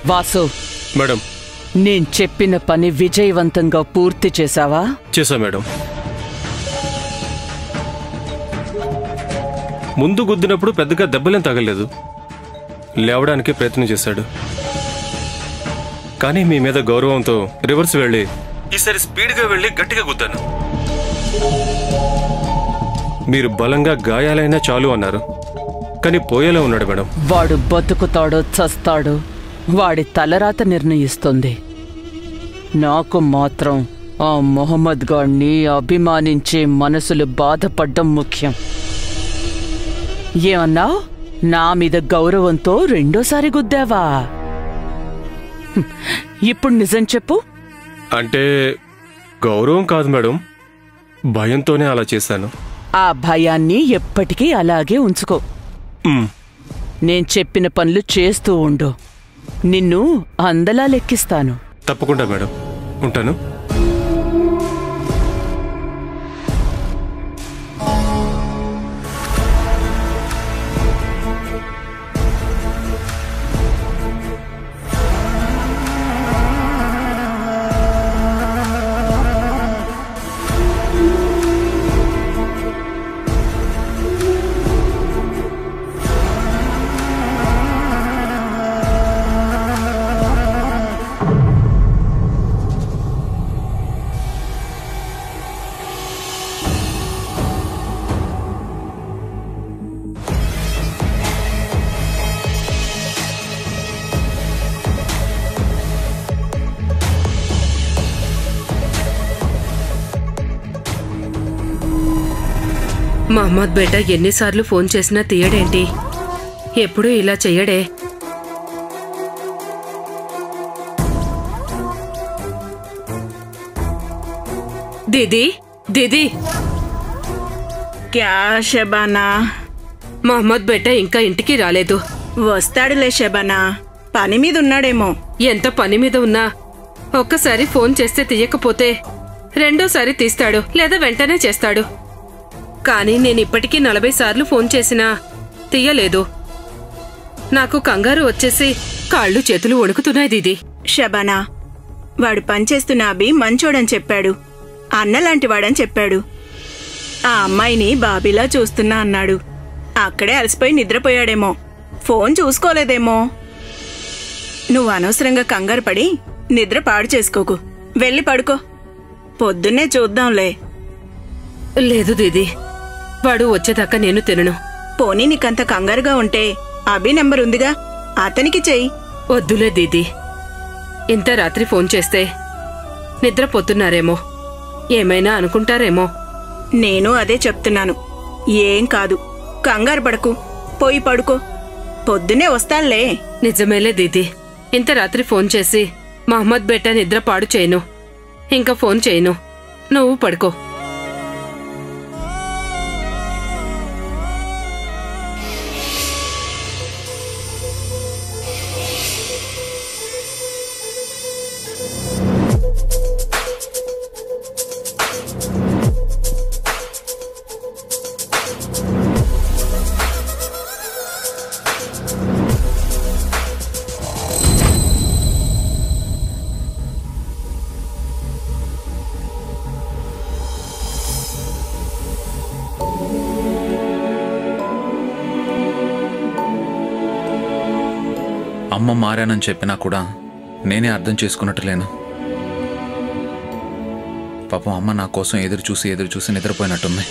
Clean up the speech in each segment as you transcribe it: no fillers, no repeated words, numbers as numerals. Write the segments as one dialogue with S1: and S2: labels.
S1: Vasu
S2: madam,
S1: నేను చెప్పిన పని విజయవంతంగా పూర్తి చేశావా?
S2: చేశా మేడం. ముందు గుద్దినప్పుడు పెద్దగా దెబ్బలేం తగలేదు. లేవడానికి ప్రయత్నం చేశాడు. కానీ మీ మీద గౌరవంతో రివర్స్ వెళ్ళి ఈసారి స్పీడ్గా వెళ్ళి గట్టిగా గుద్దాను. మీరు బలంగా గాయాలైనా చాలు అన్నారు. కానీ పోయేలా ఉన్నాడు మేడం.
S1: వాడు బతుకుతాడో చస్తాడో వాడి తలరాత నిర్ణయిస్తుంది. నాకు మాత్రం ఆ మొహమ్మద్ గాడిని అభిమానించే మనసులు బాధపడ్డం ముఖ్యం. ఏమన్నావు? నా మీద గౌరవంతో రెండోసారి గుద్దావా? ఇప్పుడు నిజం చెప్పు.
S2: అంటే గౌరవం కాదు మేడం, భయంతోనే అలా చేశాను.
S1: ఆ భయాన్ని ఎప్పటికీ అలాగే ఉంచుకో. నేను చెప్పిన పనులు చేస్తూ ఉండు. నిన్ను అందలా లెక్కిస్తాను.
S2: తప్పకుండా మేడం, ఉంటాను.
S3: మహమ్మద్ బేట ఎన్నిసార్లు ఫోన్ చేసినా తీయడేంటి? ఎప్పుడూ ఇలా చెయ్యడే. దీదీ దీదీ,
S4: క్యా షబానా?
S3: మహమ్మద్ బేట ఇంకా ఇంటికి రాలేదు.
S4: వస్తాడులే షబానా, పని మీద ఉన్నాడేమో.
S3: ఎంత పని మీద ఉన్నా ఒక్కసారి ఫోన్ చేస్తే తీయకపోతే రెండోసారి తీస్తాడు, లేదా వెంటనే చేస్తాడు. కానీ నేనిప్పటికీ 40 సార్లు ఫోన్ చేసినా తీయలేదు. నాకు కంగారు వచ్చేసి కాళ్ళు చేతులు వణుకుతున్నాయి దీదీ.
S4: షబానా, వాడు పనిచేస్తున్న అభి మంచోడని చెప్పాడు, అన్నలాంటి వాడని చెప్పాడు. ఆ అమ్మాయిని బాబీలా చూస్తున్నా అన్నాడు. అక్కడే అలసిపోయి నిద్రపోయాడేమో, ఫోన్ చూసుకోలేదేమో. నువ్వు అనవసరంగా కంగారు పడి నిద్ర పాడు చేసుకోకు. వెళ్ళి పడుకో, పొద్దున్నే చూద్దాంలే.
S3: లేదు దీదీ, వాడు వచ్చేదాకా నేను తినను.
S4: పోనీ నీకంత కంగారుగా ఉంటే అభి నెంబర్ ఉందిగా, అతనికి చెయ్యి.
S3: వద్దులే దీదీ, ఇంత రాత్రి ఫోన్ చేస్తే నిద్రపోతున్నారేమో, ఏమైనా అనుకుంటారేమో.
S4: నేను అదే చెప్తున్నాను. ఏం కాదు, కంగారు పడకు, పోయి పడుకో, పొద్దున్నే వస్తానులే.
S3: నిజమేలే దీదీ, ఇంత రాత్రి ఫోన్ చేసి మహమ్మద్ బేటా నిద్ర పాడు చేయను. ఇంకా ఫోన్ చేయను, నువ్వు పడుకో.
S5: అమ్మ మారానని చెప్పినా కూడా నేనే అర్థం చేసుకున్నట్టు లేను. పాపం అమ్మ నా కోసం ఎదురు చూసి నిద్రపోయినట్టుంది.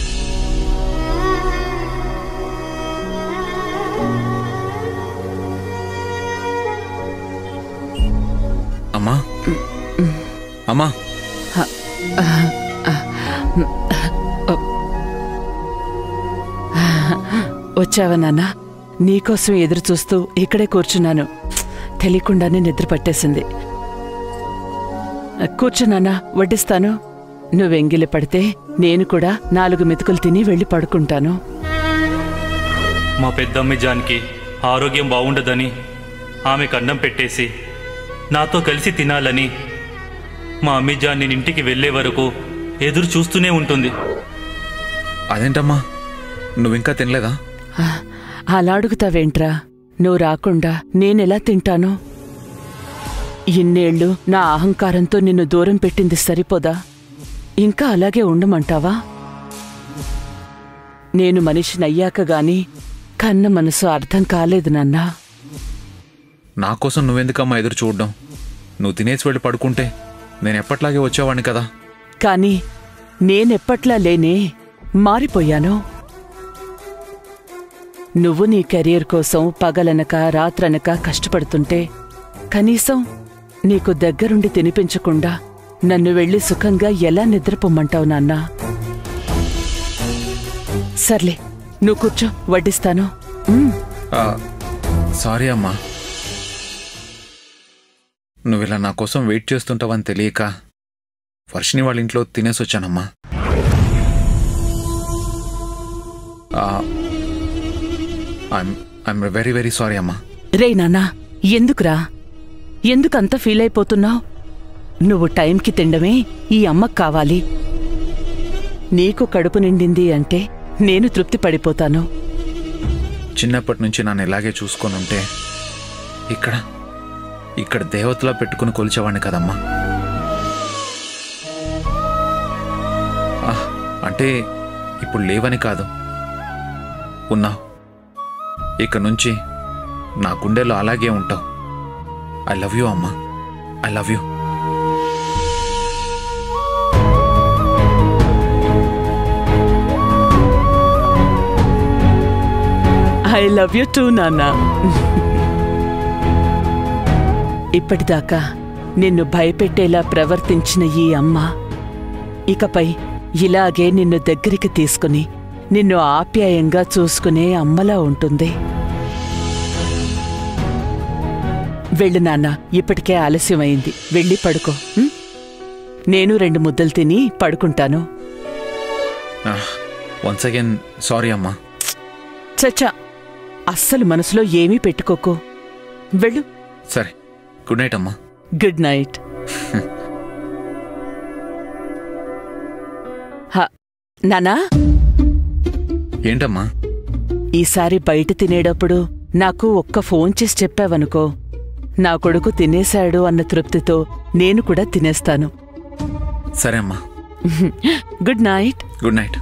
S5: అమ్మా అమ్మా,
S1: వచ్చావా నాన్న? నీకోసం ఎదురు చూస్తూ ఇక్కడే కూర్చున్నాను. తెలియకుండానే నిద్ర పట్టేసింది. కూర్చున్నానా, వడ్డిస్తాను. నువ్వెంగిలి పడితే నేను కూడా 4 మెతుకులు తిని వెళ్ళి పడుకుంటాను.
S6: మా పెద్దమ్మ జాన్కి ఆరోగ్యం బాగుండదని ఆమెకు అన్నం పెట్టేసి నాతో కలిసి తినాలని మా అమ్మిజాన్ నేను ఇంటికి వెళ్లే వరకు ఎదురు చూస్తూనే ఉంటుంది.
S5: అదేంటమ్మా, నువ్వింకా తినలేదా?
S1: అలా అడుగుతావేంట్రా? నువ్వు రాకుండా నేనెలా తింటాను? ఇన్నేళ్లు నా అహంకారంతో నిన్ను దూరం పెట్టింది సరిపోదా? ఇంకా అలాగే ఉండమంటావా? నేను మనిషినయ్యాక గాని కన్న మనసు అర్థం కాలేదు నాన్నా.
S5: నా కోసం నువ్వెందుకమ్మా ఎదురు చూడడం? నువ్వు తినేసి వెళ్ళి పడుకుంటే నేను ఎప్పట్లాగే వచ్చేవాడిని కదా.
S1: కాని నేనెప్పట్లా లేనే, మారిపోయాను. నువ్వు నీ కెరీర్ కోసం పగలనక రాత్రనక కష్టపడుతుంటే కనీసం నీకు దగ్గరుండి తినిపించకుండా నన్ను వెళ్ళి సుఖంగా ఎలా నిద్రపోమ్మంటావు నాన్నా? సర్లే, నువ్వు కూర్చో, వడ్డిస్తాను.
S5: సారీ అమ్మా, నువ్విలా నా కోసం వెయిట్ చేస్తుంటావని తెలియక వర్షిని వాళ్ళ ఇంట్లో తినేసొచ్చానమ్మా. ఐఎమ్ వెరీ వెరీ సారీ అమ్మా.
S1: రే నాన్నా, ఎందుకురా? ఎందుకంత ఫీల్ అయిపోతున్నావు? నువ్వు టైంకి తినడమే ఈ అమ్మకు కావాలి. నీకు కడుపు నిండింది అంటే నేను తృప్తి పడిపోతాను.
S5: చిన్నప్పటి నుంచి నన్ను ఇలాగే చూసుకొనుంటే ఇక్కడ దేవతలా పెట్టుకుని కొలిచేవాడిని కదమ్మా. అంటే ఇప్పుడు లేవని కాదు, ఉన్నావు. ఇక నుంచి నా గుండెలో అలాగే ఉంటావు. ఐ లవ్ యూ అమ్మా, I love you.
S1: I love you two నాన్నా. ఇప్పటిదాకా నిన్ను భయపెట్టేలా ప్రవర్తించిన ఈ అమ్మ ఇకపై ఇలాగే నిన్ను దగ్గరికి తీసుకుని నిన్ను ఆప్యాయంగా చూసుకునే అమ్మలా ఉంటుంది. వెళ్ళు నాన్న, ఇప్పటికే ఆలస్యమైంది. వెళ్ళి పడుకో. నేను 2 ముద్దలు తిని పడుకుంటాను.
S5: వన్స్ అగైన్ సారీ అమ్మా.
S1: చచ్చా, అస్సలు మనసులో ఏమీ పెట్టుకోకు. వెళ్ళు.
S5: సరే, గుడ్ నైట్ అమ్మా.
S1: Good night. నానా,
S5: ఏంటమ్మా?
S1: ఈసారి బయట తినేటప్పుడు నాకు ఒక్క ఫోన్ చేసి చెప్పావనుకో, నా కొడుకు తినేశాడు అన్న తృప్తితో నేను కూడా తినేస్తాను.
S5: సరే అమ్మా.
S1: Good night.
S5: Good night.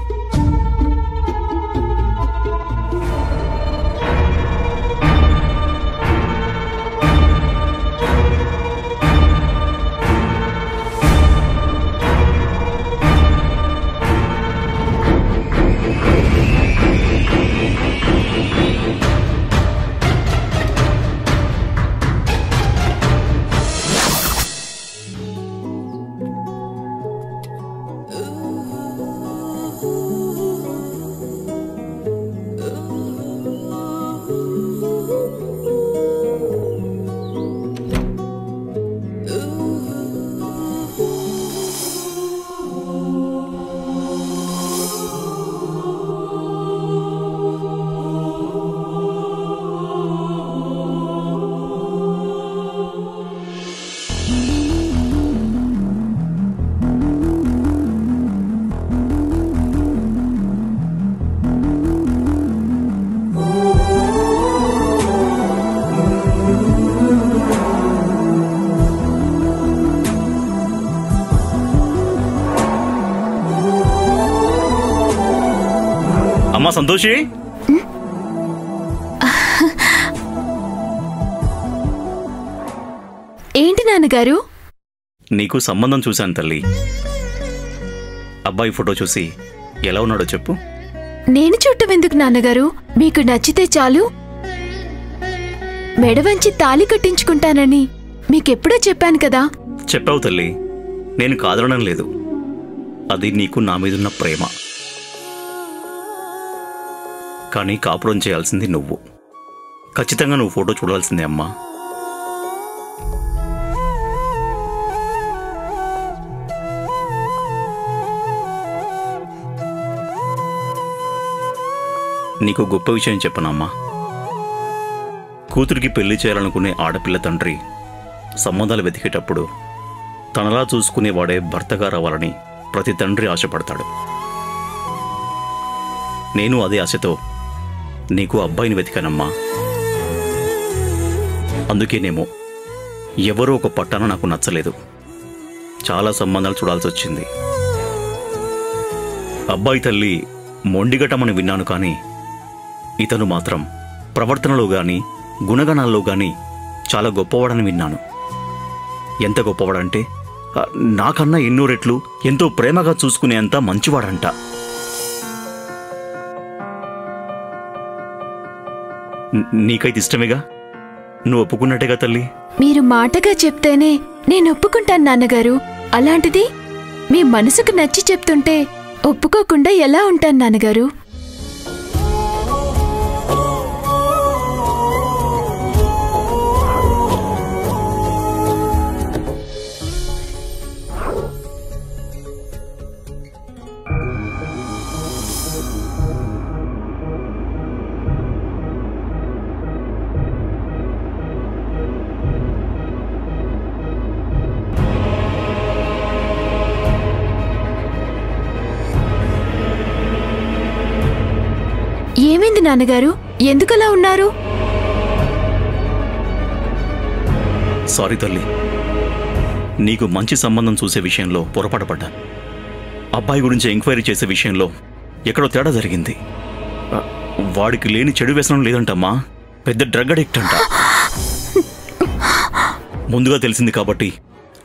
S6: అమ్మా సంతోషి,
S7: ఏంటి నాన్నగారు?
S6: నీకు సంబంధం చూశాను తల్లి. అబ్బాయి ఫోటో చూసి ఎలా ఉన్నాడో చెప్పు.
S7: నేను చూడటం ఎందుకు నాన్నగారు? మీకు నచ్చితే చాలు. మెడవంచి తాళి కట్టించుకుంటానని మీకెప్పుడో చెప్పాను కదా.
S6: చెప్పావు తల్లి, నేను కాదనడం లేదు. అది నీకు నా మీదున్న ప్రేమ. కానీ కాపురం చేయాల్సింది నువ్వు. ఖచ్చితంగా నువ్వు ఫోటో చూడాల్సిందే అమ్మా. నీకు గొప్ప విషయం చెప్పనమ్మా. కూతురికి పెళ్లి చేయాలనుకునే ఆడపిల్ల తండ్రి సంబంధాలు వెతికేటప్పుడు తనలా చూసుకునేవాడే భర్తగా రావాలని ప్రతి తండ్రి ఆశపడతాడు. నేను అదే ఆశతో నీకు అబ్బాయిని వెతికానమ్మా. అందుకేనేమో
S8: ఎవరో ఒక పట్టాన నాకు నచ్చలేదు. చాలా సంబంధాలు చూడాల్సి వచ్చింది. అబ్బాయి తల్లి మొండిగటమని విన్నాను, కానీ ఇతను మాత్రం ప్రవర్తనలో గాని గుణగణాల్లో గాని చాలా గొప్పవాడని విన్నాను. ఎంత గొప్పవాడంటే నాకన్నా ఎన్నో రెట్లు ఎంతో ప్రేమగా చూసుకునేంత మంచివాడంట. నీకైతే ఇష్టమేగా? నువ్వు ఒప్పుకున్నట్టేగా తల్లి?
S7: మీరు మాటగా చెప్తేనే నేను ఒప్పుకుంటాను నాన్నగారు. అలాంటిది మీ మనసుకు నచ్చి చెప్తుంటే ఒప్పుకోకుండా ఎలా ఉంటాను నాన్నగారు? ఏమైంది నాన్నగారు? ఎందుకలా ఉన్నారు?
S8: సారీ తల్లి, నీకు మంచి సంబంధం చూసే విషయంలో పొరపాటు పడ్డా. అబ్బాయి గురించి ఎంక్వైరీ చేసే విషయంలో ఎక్కడో తేడా జరిగింది. వాడికి లేని చెడు వ్యసనం లేదంటమ్మా, పెద్ద డ్రగ్ అడిక్ట్ అంట. ముందుగా తెలిసింది కాబట్టి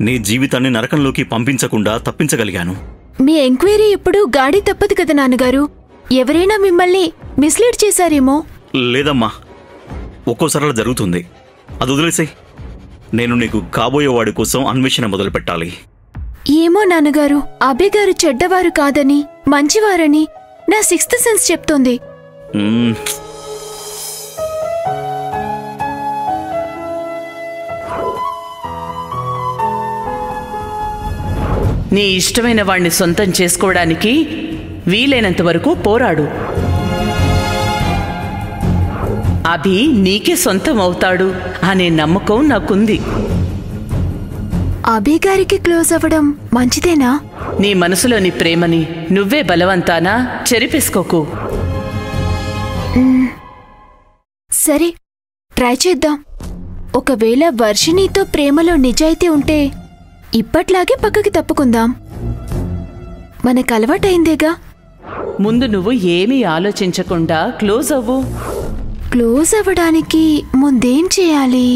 S8: నీ జీవితాన్ని నరకంలోకి పంపించకుండా తప్పించగలిగాను.
S7: మీ ఎంక్వైరీ ఎప్పుడు గాడి తప్పదు కదా నాన్నగారు. ఎవరైనా మిమ్మల్ని మిస్లీడ్ చేశారేమో.
S8: లేదమ్మా, ఒక్కోసారి అలా జరుగుతుంది. అది వదిలేసాయి. నేను నీకు కాబోయేవాడి కోసం అన్వేషణ మొదలు పెట్టాలి.
S7: ఏమో నాన్నగారు, అభయ్ గారు చెడ్డవారు కాదని మంచివారని నా సిక్స్త్ సెన్స్ చెప్తోంది.
S1: నీ ఇష్టమైన వాణ్ణి సొంతం చేసుకోవడానికి వీలైనంత వరకు పోరాడు. అభి నీకే సొంతం అవుతాడు అనే నమ్మకం నాకుంది.
S7: అభయ్ గారికి క్లోజ్ అవ్వడం మంచిదేనా?
S1: నీ మనసులోని ప్రేమని నువ్వే బలవంతానా చెరిపేసుకోకు.
S7: సరే, ట్రై చేద్దాం. ఒకవేళ వర్షిణితో ప్రేమలో నిజాయితీ ఉంటే ఇప్పట్లాగే పక్కకి తప్పుకుందాం. మనకు అలవాటైందేగా.
S1: ముందు నువ్వు ఏమీ ఆలోచించకుండా క్లోజ్ అవ్వు.
S7: క్లోజ్ అవ్వడానికి ముందేం చేయాలి?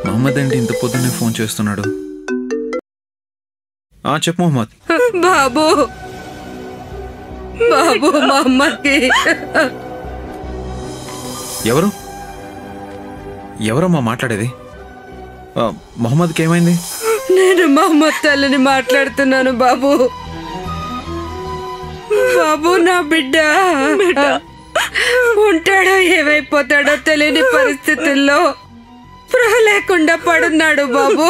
S5: మహమ్మద్ ఏంటి ఇంత పొద్దున్నే ఫోన్ చేస్తున్నాడు? చెప్పు మహమ్మద్.
S3: బాబు బాబు మహమ్మద్కి.
S5: ఎవరమ్మా మాట్లాడేది? మొహమ్మద్కి ఏమైంది?
S3: నేను మహమ్మద్ తల్లిని మాట్లాడుతున్నాను బాబు. బాబు, నా బిడ్డ ఉంటాడో ఏమైపోతాడో తెలియని పరిస్థితుల్లో స్పృహ లేకుండా పడున్నాడు బాబు.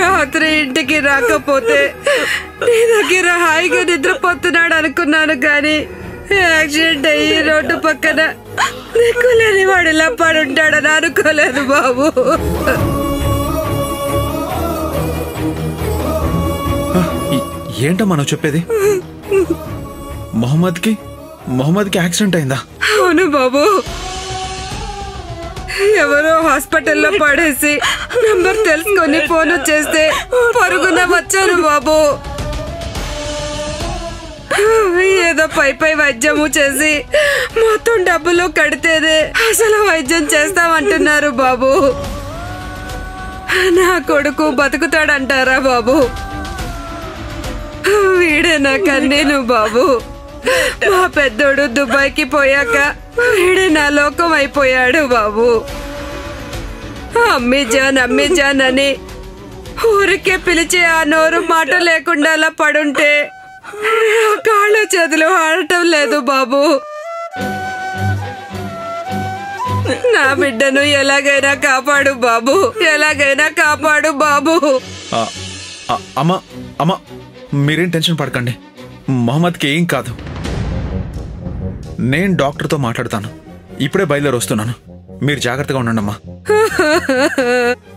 S3: రాత్రి ఇంటికి రాకపోతే నీ దగ్గర హాయిగా నిద్రపోతున్నాడు అనుకున్నాను, కానీ యాక్సిడెంట్ అయ్యి రోడ్డు పక్కన దిక్కులేని వాడిలా పడుంటాడని అనుకోలేదు బాబు.
S5: ఏంటమ్మా నువ్వు చెప్పేది? మొహమ్మద్కి యాక్సిడెంట్ అయిందా?
S3: అవును బాబు. ఎవరో హాస్పిటల్లో పడేసి నంబర్ తెలుసుకొని ఫోన్ చేస్తే పరుగున వచ్చాను బాబు. ఏదో పై వైద్యము చేసి మొత్తం డబ్బులు కడితేనే అసలు వైద్యం చేస్తామంటున్నారు బాబు. నా కొడుకు బతుకుతాడంటారా బాబు? వీడే నా కన్నీను బాబు. మా పెద్దోడు దుబాయ్కి పోయాక వీడే నా లోకం అయిపోయాడు బాబు. అమ్మీ జాన్ అని ఊరికే పిలిచే ఆ నోరు మాట లేకుండా అలా పడుంటే కాళ్ళు చేతులు ఆడటం లేదు బాబు. నా బిడ్డను ఎలాగైనా కాపాడు బాబు, ఎలాగైనా కాపాడు బాబు.
S5: అమ్మా మీరేం టెన్షన్ పడకండి. మొహమ్మద్కి ఏం కాదు. నేను డాక్టర్తో మాట్లాడతాను. ఇప్పుడే బయలుదేరి వస్తున్నాను. మీరు జాగ్రత్తగా ఉండండి అమ్మా.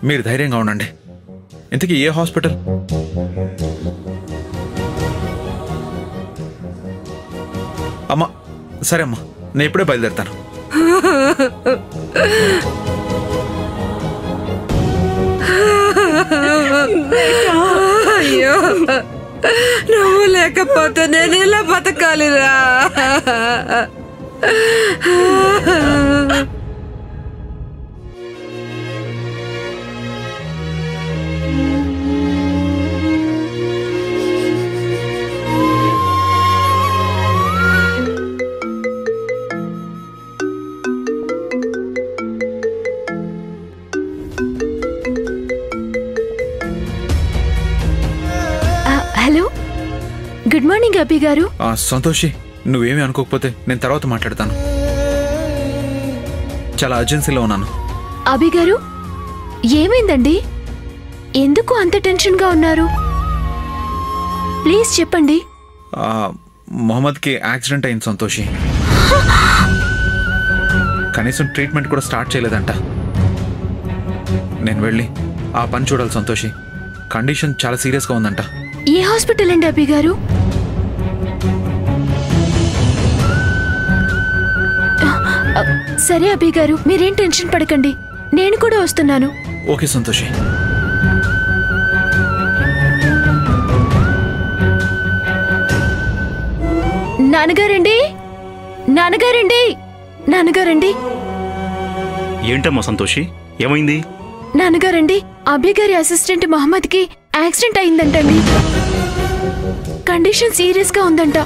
S5: మీరు ధైర్యంగా ఉండండి. ఇంతకీ ఏ హాస్పిటల్? అమ్మా సరే అమ్మా, నేను ఇప్పుడే బయలుదేరుతాను.
S3: అయ్యో, నువ్వు లేకపోతే నేను ఇలా బతకాలిరా.
S7: హలో, గుడ్ మార్నింగ్ అభి గారు.
S5: సంతోషి, నువ్వేమీ అనుకోకపోతే నేను తర్వాత మాట్లాడతాను. చాలా అర్జెన్సీలో ఉన్నాను.
S7: అభి గారు, ఏమైందండి? ఎందుకు అంత టెన్షన్గా ఉన్నారు? ప్లీజ్ చెప్పండి.
S5: మొహమ్మద్కి యాక్సిడెంట్ అయింది సంతోషి. కనీసం ట్రీట్మెంట్ కూడా స్టార్ట్ చేయలేదంట. నేను వెళ్ళి ఆ పని చూడాలి సంతోషి. కండిషన్ చాలా సీరియస్గా ఉందంట.
S7: ఏ హాస్పిటల్ అండి అభి గారు? సరే అభి గారు, మీరేం టెన్షన్ పడకండి, నేను కూడా వస్తున్నాను.
S5: ఓకే సంతోషి.
S7: నాన్నగారండి, నాన్నగారండి, నాన్నగారండి.
S8: ఏంటమ్మా సంతోషి, ఏమైంది?
S7: నాన్నగారండి, అభి గారి అసిస్టెంట్ మహమ్మద్కి యాక్సిడెంట్ అయిందంటండి. కండిషన్ సీరియస్ గా ఉందంట.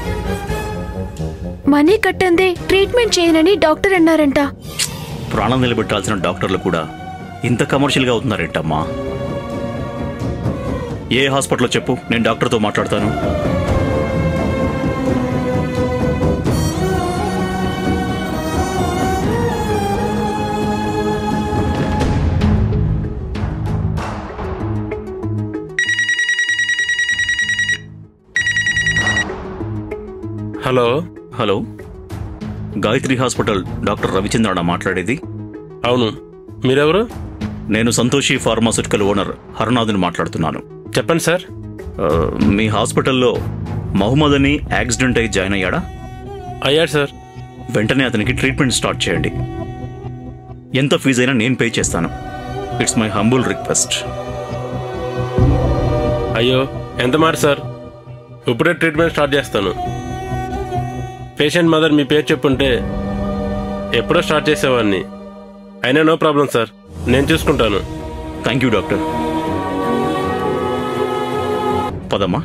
S7: మనీ కట్టందే ట్రీట్మెంట్ చేయనని డాక్టర్ అన్నారంట.
S8: ప్రాణం నిలబెట్టాల్సిన డాక్టర్లు కూడా ఇంత కమర్షియల్గా అవుతున్నారేంటమ్మా? ఏ హాస్పిటల్లో చెప్పు, నేను డాక్టర్తో మాట్లాడతాను.
S2: Hello
S8: hello, Gayatri hospital doctor రవిచంద్రనా మాట్లాడేది?
S2: అవును, మీరెవరు?
S8: నేను సంతోషి ఫార్మాస్యూటికల్ ఓనర్ హరనాథ్ని మాట్లాడుతున్నాను.
S2: చెప్పండి సార్.
S8: మీ హాస్పిటల్లో మహమ్మద్ అని యాక్సిడెంట్ అయి జాయిన్ అయ్యాడా?
S2: అయ్యాడు సార్.
S8: వెంటనే అతనికి ట్రీట్మెంట్ స్టార్ట్ చేయండి. ఎంత ఫీజు అయినా నేను పే చేస్తాను. It's my humble request.
S2: అయ్యో, ఎంత మాట సార్. ఇప్పుడే ట్రీట్మెంట్ స్టార్ట్ చేస్తాను. పేషెంట్ మదర్ మీ పేరు చెప్పుంటే ఎప్పుడో స్టార్ట్ చేసేవాడిని. అయినా నో ప్రాబ్లం సార్, నేను చూసుకుంటాను.
S8: Thank you doctor. పదమ్మా.